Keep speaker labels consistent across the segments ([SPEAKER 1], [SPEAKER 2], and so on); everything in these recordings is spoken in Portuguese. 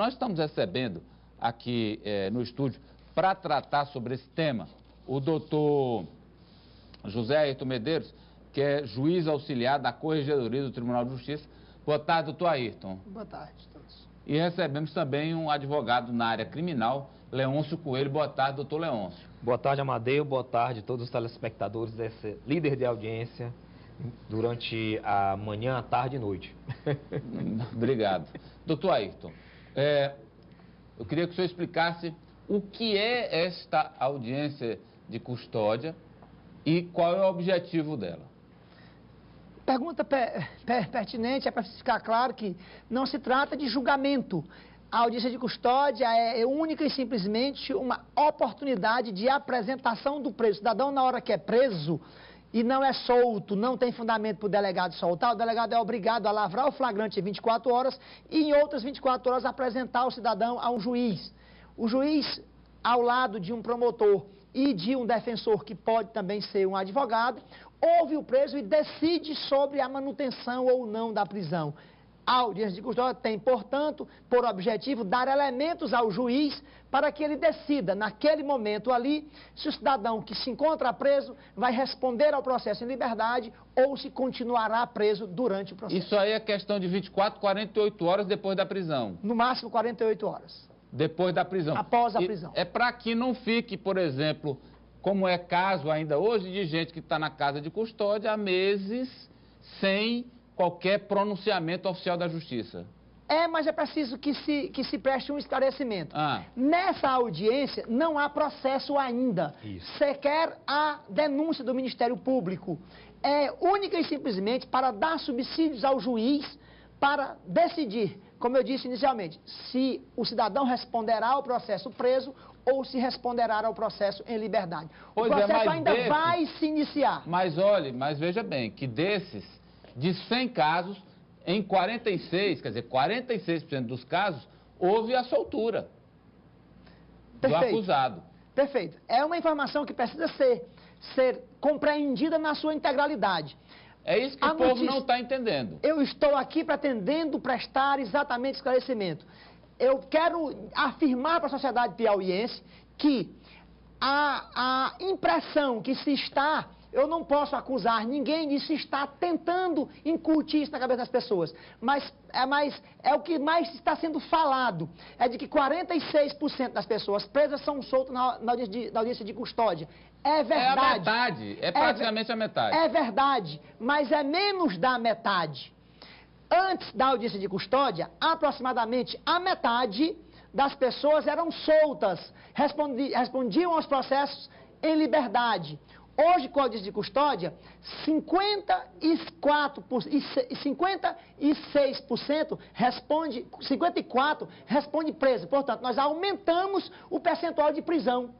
[SPEAKER 1] nós estamos recebendo aqui no estúdio para tratar sobre esse tema o doutor José Ayrton Medeiros, que é juiz auxiliar da Corregedoria do Tribunal de Justiça. Boa tarde, doutor Ayrton.
[SPEAKER 2] Boa tarde a todos.
[SPEAKER 1] E recebemos também um advogado na área criminal, Leôncio Coelho. Boa tarde, doutor Leôncio.
[SPEAKER 3] Boa tarde, Amadeu. Boa tarde a todos os telespectadores desse líder de audiência durante a manhã, tarde e noite.
[SPEAKER 1] Obrigado. Doutor Ayrton, eu queria que o senhor explicasse o que é esta audiência de custódia e qual é o objetivo dela.
[SPEAKER 2] Pergunta pertinente, é para ficar claro que não se trata de julgamento. A audiência de custódia é única e simplesmente uma oportunidade de apresentação do preso. O cidadão, na hora que é preso e não é solto, não tem fundamento para o delegado soltar, o delegado é obrigado a lavrar o flagrante em 24 horas e em outras 24 horas apresentar o cidadão a um juiz. O juiz, ao lado de um promotor e de um defensor, que pode também ser um advogado, ouve o preso e decide sobre a manutenção ou não da prisão. A audiência de custódia tem, portanto, por objetivo dar elementos ao juiz para que ele decida, naquele momento ali, se o cidadão que se encontra preso vai responder ao processo em liberdade ou se continuará preso durante o processo.
[SPEAKER 1] Isso aí é questão de 24, 48 horas depois da prisão.
[SPEAKER 2] No máximo 48 horas.
[SPEAKER 1] Depois da prisão.
[SPEAKER 2] Após a prisão.
[SPEAKER 1] É para que não fique, por exemplo, como é caso ainda hoje de gente que está na casa de custódia há meses sem qualquer pronunciamento oficial da Justiça.
[SPEAKER 2] Mas é preciso que se preste um esclarecimento. Nessa audiência não há processo ainda.
[SPEAKER 3] Isso.
[SPEAKER 2] Sequer há denúncia do Ministério Público. É única e simplesmente para dar subsídios ao juiz para decidir, como eu disse inicialmente, se o cidadão responderá ao processo preso ou se responderá ao processo em liberdade. O processo ainda vai se iniciar.
[SPEAKER 1] Mas olhe, veja bem, que de 100 casos, em 46, quer dizer, 46% dos casos, houve a soltura do acusado.
[SPEAKER 2] Perfeito. É uma informação que precisa ser compreendida na sua integralidade.
[SPEAKER 1] É isso que o povo não está entendendo.
[SPEAKER 2] Eu estou aqui pretendendo prestar exatamente esclarecimento. Eu quero afirmar para a sociedade piauiense que a impressão que se está... Eu não posso acusar ninguém de se estar tentando incutir isso na cabeça das pessoas. Mas é o que mais está sendo falado. É de que 46% das pessoas presas são soltas na audiência de custódia. É verdade.
[SPEAKER 1] É a metade. É praticamente a metade.
[SPEAKER 2] É verdade, mas é menos da metade. Antes da audiência de custódia, aproximadamente a metade das pessoas eram soltas. Respondiam aos processos em liberdade. Hoje, com a audiência de custódia, 56% responde preso. Portanto, nós aumentamos o percentual de prisão.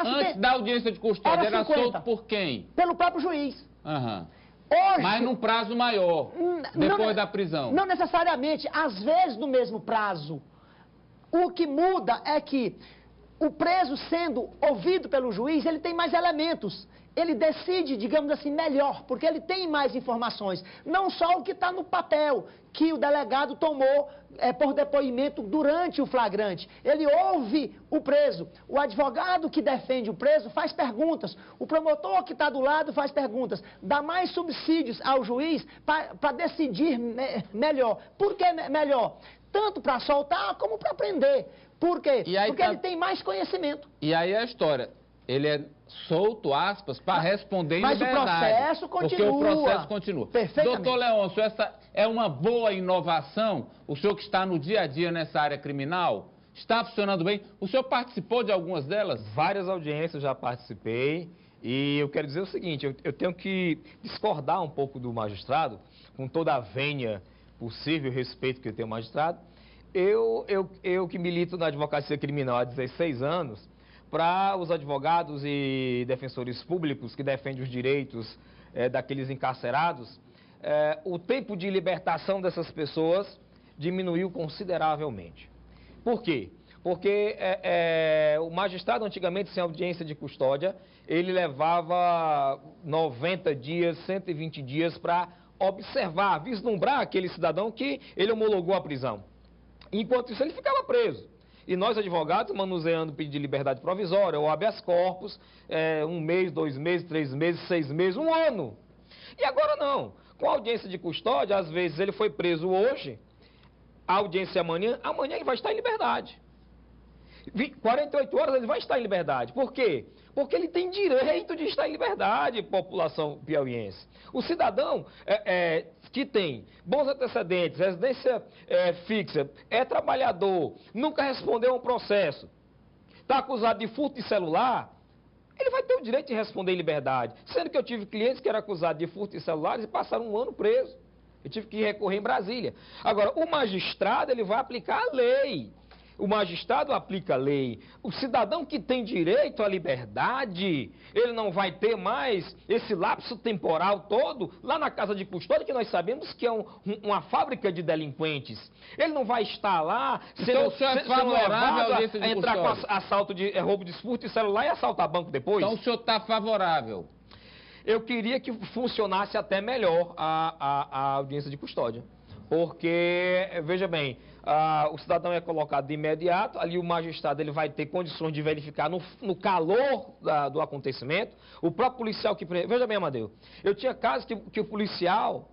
[SPEAKER 1] Antes da audiência de custódia, era solto por quem?
[SPEAKER 2] Pelo próprio juiz.
[SPEAKER 1] Hoje, mas num prazo maior, depois da prisão.
[SPEAKER 2] Não necessariamente, às vezes no mesmo prazo. O que muda é que o preso, sendo ouvido pelo juiz, ele tem mais elementos. Ele decide, digamos assim, melhor, porque ele tem mais informações. Não só o que está no papel, que o delegado tomou por depoimento durante o flagrante. Ele ouve o preso. O advogado que defende o preso faz perguntas. O promotor que está do lado faz perguntas. Dá mais subsídios ao juiz para decidir melhor. Por que melhor? Tanto para soltar como para prender. Por quê? Porque ele tem mais conhecimento.
[SPEAKER 1] E aí a história, ele é solto, aspas, para responder em liberdade.
[SPEAKER 2] Mas o processo continua.
[SPEAKER 1] Porque o processo continua.
[SPEAKER 2] Perfeitamente.
[SPEAKER 1] Doutor Leôncio, essa é uma boa inovação? O senhor que está no dia a dia nessa área criminal, está funcionando bem? O senhor participou de algumas delas?
[SPEAKER 3] Várias audiências já participei. E eu quero dizer o seguinte, eu tenho que discordar um pouco do magistrado, com toda a vênia possível e respeito que eu tenho ao magistrado. Eu que milito na advocacia criminal há 16 anos, para os advogados e defensores públicos que defendem os direitos daqueles encarcerados, o tempo de libertação dessas pessoas diminuiu consideravelmente. Por quê? Porque o magistrado antigamente, sem audiência de custódia, ele levava 90 dias, 120 dias para observar, vislumbrar aquele cidadão que ele homologou a prisão. Enquanto isso, ele ficava preso. E nós, advogados, manuseando pedido de liberdade provisória, ou habeas corpus, 1 mês, 2 meses, 3 meses, 6 meses, 1 ano. E agora não. Com a audiência de custódia, às vezes ele foi preso hoje, a audiência amanhã ele vai estar em liberdade. 48 horas ele vai estar em liberdade. Por quê? Porque ele tem direito de estar em liberdade, população piauiense. O cidadão que tem bons antecedentes, residência fixa, é trabalhador, nunca respondeu a um processo, está acusado de furto de celular, ele vai ter o direito de responder em liberdade. Sendo que eu tive clientes que eram acusados de furto de celulares e passaram 1 ano preso. Eu tive que recorrer em Brasília. Agora, o magistrado, ele vai aplicar a lei. O magistrado aplica a lei. O cidadão que tem direito à liberdade, ele não vai ter mais esse lapso temporal todo lá na casa de custódia, que nós sabemos que é uma fábrica de delinquentes. Ele não vai estar lá
[SPEAKER 1] sendo favorável à audiência de
[SPEAKER 3] entrar com assalto de roubo de furto de celular e assaltar banco depois.
[SPEAKER 1] Então o senhor está favorável?
[SPEAKER 3] Eu queria que funcionasse até melhor a audiência de custódia. Porque, veja bem, o cidadão é colocado de imediato, ali o magistrado ele vai ter condições de verificar no calor do acontecimento. O próprio policial que... Veja bem, Amadeu, eu tinha casos que o policial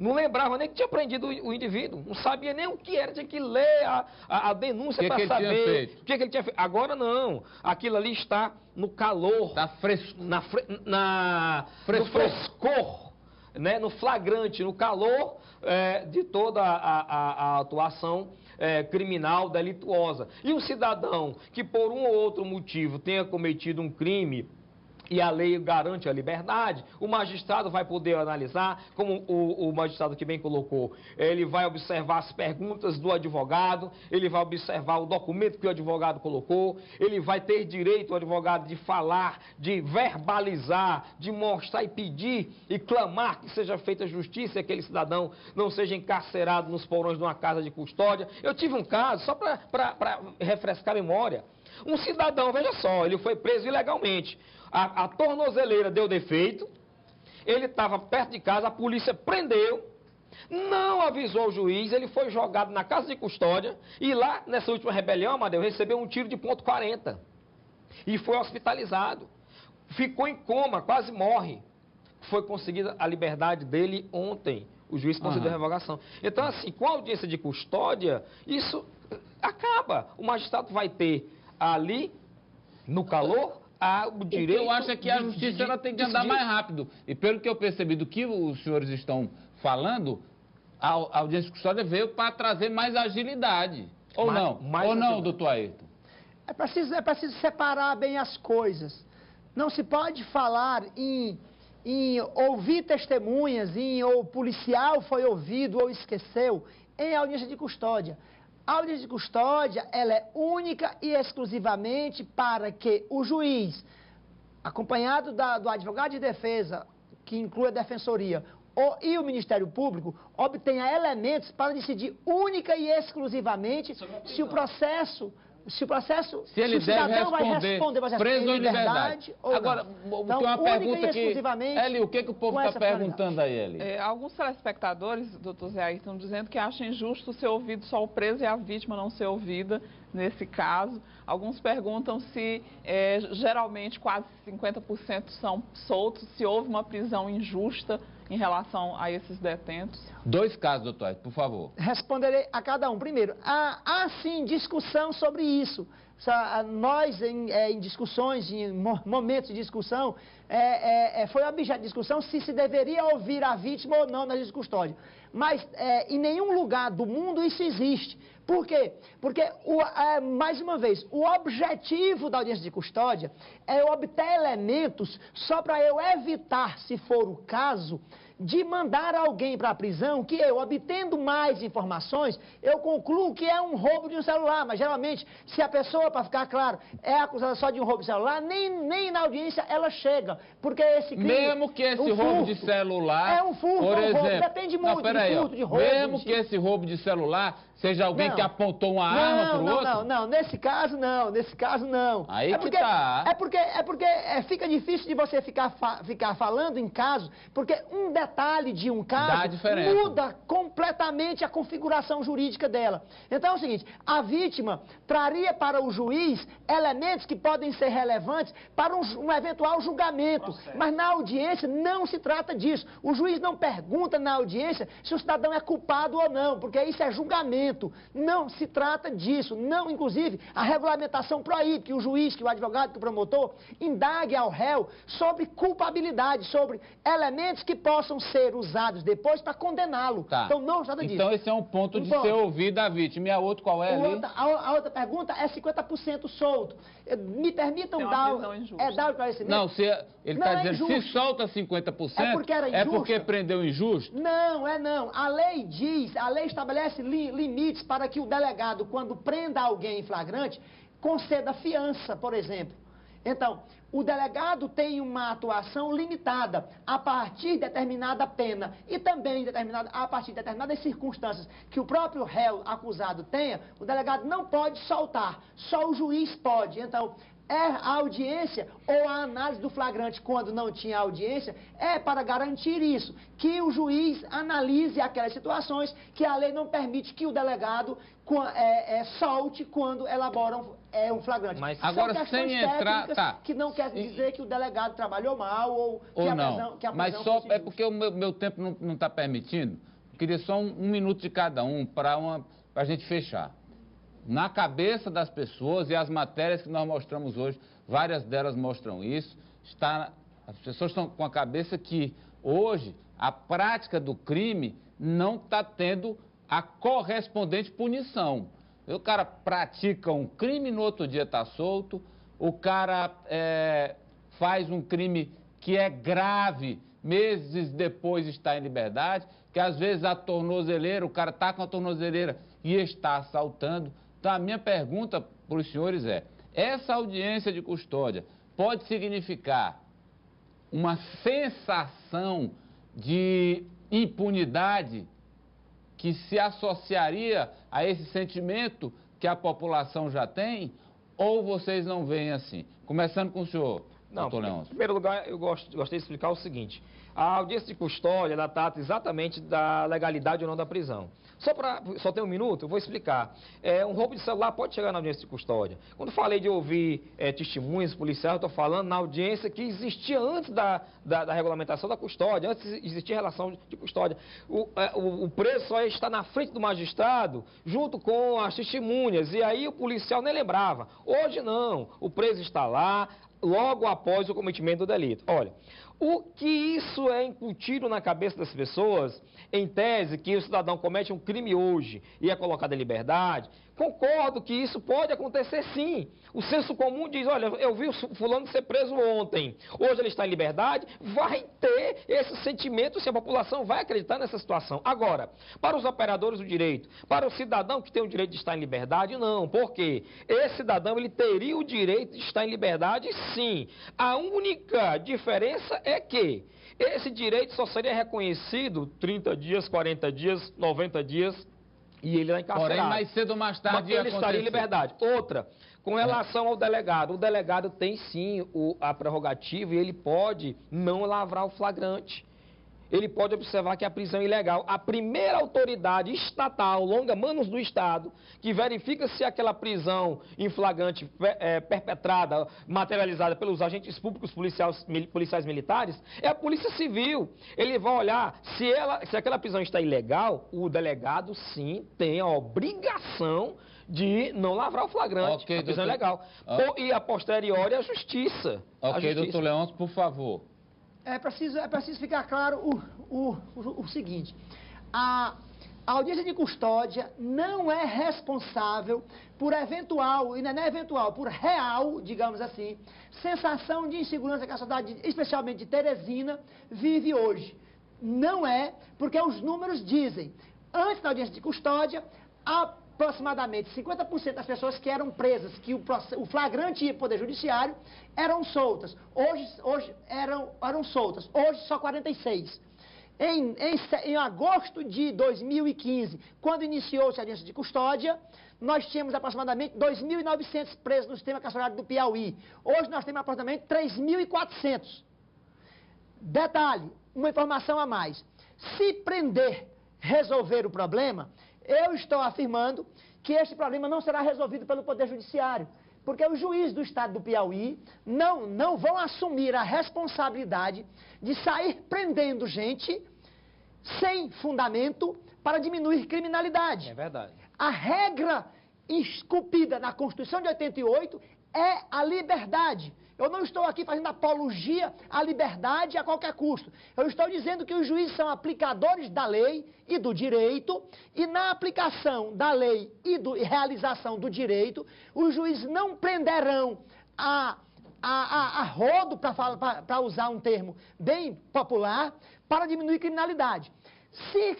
[SPEAKER 3] não lembrava nem que tinha prendido o indivíduo, não sabia nem o que era, tinha que ler a denúncia para saber o que ele tinha feito. Agora não, aquilo ali está no calor,
[SPEAKER 1] está fresco,
[SPEAKER 3] no frescor, né, no flagrante, no calor de toda a atuação criminal, delituosa. E um cidadão que por um ou outro motivo tenha cometido um crime e a lei garante a liberdade, o magistrado vai poder analisar, como o magistrado que bem colocou, ele vai observar as perguntas do advogado, ele vai observar o documento que o advogado colocou, ele vai ter direito, o advogado, de falar, de verbalizar, de mostrar e pedir e clamar que seja feita justiça e aquele cidadão não seja encarcerado nos porões de uma casa de custódia. Eu tive um caso, só para refrescar a memória, um cidadão, veja só, ele foi preso ilegalmente. A tornozeleira deu defeito, ele estava perto de casa, a polícia prendeu, não avisou o juiz, ele foi jogado na casa de custódia e lá, nessa última rebelião, Amadeu, recebeu um tiro de ponto .40 e foi hospitalizado. Ficou em coma, quase morre. Foi conseguida a liberdade dele ontem. O juiz concedeu a revogação. Então, assim, com a audiência de custódia, isso acaba. O magistrado vai ter ali, no calor, o direito...
[SPEAKER 1] Eu acho que a justiça ela tem que andar mais rápido. E pelo que eu percebi do que os senhores estão falando, a audiência de custódia veio para trazer mais agilidade. Ou não, doutor Ayrton?
[SPEAKER 2] É preciso separar bem as coisas. Não se pode falar em ouvir testemunhas, ou o policial foi ouvido ou esqueceu, em audiência de custódia. A audiência de custódia, ela é única e exclusivamente para que o juiz, acompanhado do advogado de defesa, que inclui a defensoria, e o Ministério Público, obtenha elementos para decidir única e exclusivamente se o processo... Se
[SPEAKER 1] ele deve responder preso ou em liberdade. Agora,
[SPEAKER 2] então,
[SPEAKER 1] tem uma pergunta aqui. Eli, o que o povo está perguntando aí, Eli?
[SPEAKER 4] Alguns telespectadores, doutor Zé Ayrton, dizendo que acham injusto ser ouvido só o preso e a vítima não ser ouvida nesse caso. Alguns perguntam se, geralmente, quase 50% são soltos, se houve uma prisão injusta em relação a esses detentos. 2 casos, doutor, por favor.
[SPEAKER 2] Responderei a cada um. Primeiro, há sim discussão sobre isso. Nós, em discussões, em momentos de discussão, foi objeto de discussão se deveria ouvir a vítima ou não na audiência de custódia. Mas em nenhum lugar do mundo isso existe. Por quê? Porque, mais uma vez, o objetivo da audiência de custódia é obter elementos só para eu evitar, se for o caso, de mandar alguém para a prisão, que eu, obtendo mais informações, eu concluo que é um roubo de um celular. Mas, geralmente, se a pessoa, para ficar claro, é acusada só de um roubo de celular, nem na audiência ela chega. Porque esse crime...
[SPEAKER 1] Mesmo que esse roubo de celular...
[SPEAKER 2] É um furto,
[SPEAKER 1] por exemplo,
[SPEAKER 2] roubo, depende muito de furto, de roubo...
[SPEAKER 1] Mesmo que esse roubo de celular seja alguém que apontou uma arma pro outro?
[SPEAKER 2] Não, nesse caso não.
[SPEAKER 1] Aí que tá.
[SPEAKER 2] É porque fica difícil de você ficar falando em caso, porque um detalhe de um caso muda completamente a configuração jurídica dela. Então é o seguinte, a vítima traria para o juiz elementos que podem ser relevantes para um eventual julgamento, mas na audiência não se trata disso. O juiz não pergunta na audiência se o cidadão é culpado ou não, porque isso é julgamento. Não se trata disso. Não, inclusive, a regulamentação proíbe que o juiz, que o advogado, que o promotor indague ao réu sobre culpabilidade, sobre elementos que possam ser usados depois para condená-lo.
[SPEAKER 1] Tá.
[SPEAKER 2] Então não se trata disso.
[SPEAKER 1] Então esse é um ponto de ser ouvido a vítima. E a outra qual é ali?
[SPEAKER 2] A outra pergunta é 50% solto. Me permitam dar o esclarecimento.
[SPEAKER 1] Não, ele está dizendo se solta 50%, é porque prendeu injusto?
[SPEAKER 2] Não. A lei estabelece limites para que o delegado, quando prenda alguém em flagrante, conceda fiança, por exemplo. Então, o delegado tem uma atuação limitada a partir de determinada pena e também a partir de determinadas circunstâncias que o próprio réu acusado tenha, o delegado não pode soltar, só o juiz pode. Então, a audiência ou a análise do flagrante quando não tinha audiência é para garantir isso, que o juiz analise aquelas situações que a lei não permite que o delegado solte quando elabora um flagrante.
[SPEAKER 1] Mas agora sem entrar,
[SPEAKER 2] que não quer dizer que o delegado trabalhou mal ou que a prisão
[SPEAKER 1] mas só é porque o meu tempo não está permitindo. Eu queria só um minuto de cada um para a gente fechar. Na cabeça das pessoas, e as matérias que nós mostramos hoje, várias delas mostram isso, as pessoas estão com a cabeça que hoje a prática do crime não está tendo a correspondente punição. O cara pratica um crime, no outro dia está solto, o cara faz um crime que é grave, meses depois está em liberdade, que às vezes a tornozeleira, o cara está com a tornozeleira e está assaltando. Então, a minha pergunta para os senhores essa audiência de custódia pode significar uma sensação de impunidade que se associaria a esse sentimento que a população já tem, ou vocês não veem assim? Começando com o senhor, doutor Leôncio.
[SPEAKER 3] Em primeiro lugar, eu gostaria de explicar o seguinte. A audiência de custódia, ela trata exatamente da legalidade ou não da prisão. Só tem um minuto, eu vou explicar. Um roubo de celular pode chegar na audiência de custódia. Quando falei de ouvir testemunhas policiais, eu estou falando na audiência que existia antes da regulamentação da custódia, antes existia relação de custódia. O preso só está na frente do magistrado, junto com as testemunhas, e aí o policial nem lembrava. Hoje não, o preso está lá, logo após o cometimento do delito. Olha, o que isso é incutido na cabeça das pessoas, em tese que o cidadão comete um crime hoje e é colocado em liberdade, concordo que isso pode acontecer sim. O senso comum diz, olha, eu vi o fulano ser preso ontem, hoje ele está em liberdade, vai ter esse sentimento se a população vai acreditar nessa situação. Agora, para os operadores do direito, para o cidadão que tem o direito de estar em liberdade, não. Por quê? Esse cidadão, ele teria o direito de estar em liberdade, sim. A única diferença é que esse direito só seria reconhecido 30 dias, 40 dias, 90 dias, e ele é encarcerado.
[SPEAKER 1] Porém, mais cedo ou mais tarde
[SPEAKER 3] ele estaria em liberdade. Outra, com relação ao delegado, o delegado tem sim a prerrogativa e ele pode não lavrar o flagrante. Ele pode observar que a prisão é ilegal. A primeira autoridade estatal, longa-manos do Estado, que verifica se aquela prisão em flagrante perpetrada, materializada pelos agentes públicos policiais militares, é a Polícia Civil. Ele vai olhar se aquela prisão está ilegal, o delegado sim tem a obrigação de não lavrar o flagrante. A prisão é legal. E a posteriori a justiça.
[SPEAKER 1] Ok, doutor Leôncio, por favor.
[SPEAKER 2] É preciso ficar claro o seguinte, a audiência de custódia não é responsável por eventual, e não é eventual, por real, digamos assim, sensação de insegurança que a sociedade, especialmente de Teresina, vive hoje. Não é, porque os números dizem, antes da audiência de custódia, aproximadamente 50% das pessoas que eram presas, que o flagrante ia para o Poder Judiciário, eram soltas. Hoje eram soltas. Hoje só 46%. Em agosto de 2015, quando iniciou-se a audiência de custódia, nós tínhamos aproximadamente 2.900 presos no sistema carcerário do Piauí. Hoje nós temos aproximadamente 3.400. Detalhe, uma informação a mais. Se prender, resolver o problema, eu estou afirmando que este problema não será resolvido pelo Poder Judiciário, porque os juízes do estado do Piauí não vão assumir a responsabilidade de sair prendendo gente sem fundamento para diminuir criminalidade.
[SPEAKER 3] É verdade.
[SPEAKER 2] A regra esculpida na Constituição de 88 é a liberdade. Eu não estou aqui fazendo apologia à liberdade a qualquer custo. Eu estou dizendo que os juízes são aplicadores da lei e do direito, e na aplicação da lei e realização do direito, os juízes não prenderão a rodo, para usar um termo bem popular, para diminuir criminalidade.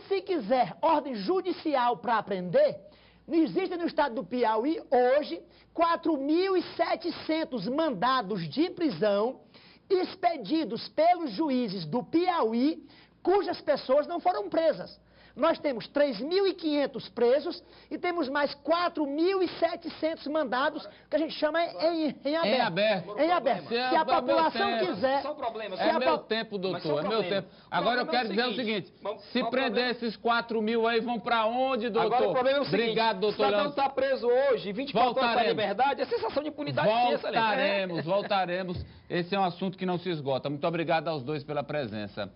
[SPEAKER 2] Se quiser ordem judicial para prender, existe no estado do Piauí, hoje, 4.700 mandados de prisão expedidos pelos juízes do Piauí, cujas pessoas não foram presas. Nós temos 3.500 presos e temos mais 4.700 mandados que a gente chama em aberto. Em aberto. Se a população quiser...
[SPEAKER 1] É meu tempo, doutor, é meu tempo. Agora eu quero dizer o seguinte, se prender esses 4.000 aí, vão pra onde, doutor?
[SPEAKER 3] Agora o problema é o seguinte,
[SPEAKER 1] obrigado, doutor.
[SPEAKER 3] Se o cidadão está preso hoje, 24 horas de liberdade, é sensação de impunidade.
[SPEAKER 1] Voltaremos. Esse é um assunto que não se esgota. Muito obrigado aos dois pela presença.